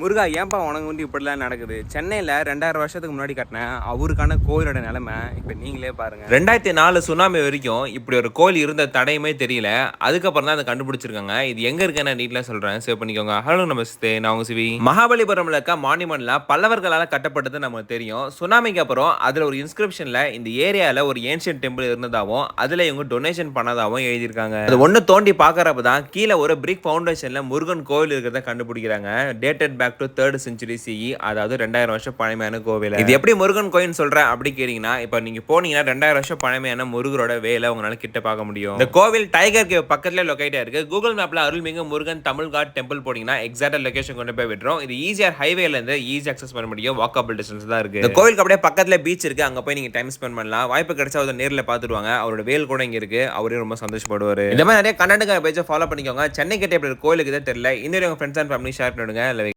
முருகா ஏன்பா உனக்கு வந்து இப்படிலாம் நடக்குது? சென்னையில் 2000 வருஷத்துக்கு முன்னாடி கட்டின அவருக்கான கோயிலோட நிலைமை இப்போ நீங்களே பாருங்க. 2004 சுனாமி வரைக்கும் இப்படி ஒரு கோயில் இருந்த தடையுமே தெரியல. அதுக்கப்புறம் தான் அதை கண்டுபிடிச்சிருக்காங்க. இது எங்க இருக்குன்னு நீட்ல சொல்றேன், சேவ் பண்ணிக்கோங்க. ஹலோ நமஸ்தே, நான் உங்க சிவி. மகாபலிபுரம்ல இருக்க மான்யூமெண்ட்லாம் பல்லவர்களால கட்டப்பட்டது நமக்கு தெரியும். சுனாமிக்கு அப்புறம் அதுல ஒரு இன்ஸ்கிரிப்ஷன்ல இந்த ஏரியால ஒரு ஏன்ஷியன்ட் டெம்பிள் இருந்ததாகவும் அதுல இவங்க டொனேஷன் பண்ணதாகவும் எழுதியிருக்காங்க. அது ஒண்ணு தோண்டி பாக்குறப்ப தான் கீழே ஒரு பிரிக் ஃபவுண்டேஷன்ல முருகன் கோவில் இருக்கிறத கண்டுபிடிக்கிறாங்க. Dated back to 3rd century CE, அதாவது 2000 வருஷம் பழமையான கோவில். இது எப்படி முருகன் கோயில் சொல்றேன் அப்படி கேட்டீங்கன்னா, இப்ப நீங்க போனீங்கன்னா 2000 வருஷம் பழமையான முருகரோட வேலை உங்களால கிட்ட பார்க்க முடியும். இந்த கோவில் டைகர் கேவ் பக்கத்துல லொகேட் ஆயிருக்கு. கூகுள் மேப்ல அருள்மிகு முருகன் தமிழ் காட் டெம்பிள் போனீங்கன்னா எக்ஸாக்ட் லொகேஷன் கொண்டு போய் விட்டுரும். இது ஈஸியா ஹைவேல இருந்து ஈஸி அக்சஸ் பண்ண முடியும். வாக்கபிள் டிஸ்டன்ஸ் தான் இருக்கு. இந்த கோவிலுக்கு அப்படியே பக்கத்துல பீச் இருக்கு. அங்க போய் நீங்க டைம் ஸ்பெண்ட் பண்ணலாம். வாய்ப்பு கிடைச்சா அதை நேர்ல பாத்துடுவாங்க. அவரோட வேல் கூட இங்க இருக்கு. அவரே ரொம்ப சந்தோஷப்படுவாரு. இந்த மாதிரி நிறைய கண்டென்ட் பேஜை ஃபாலோ பண்ணிக்கோங்க. சென்னை கிட்ட எப்படி கோயிலுக்கு தான் தெரியல. இந்த வீடியோ உங்க ஃப்ரெண்ட்ஸ் அண்ட் ஃபேமிலி ஷேர் பண்ணுங்க.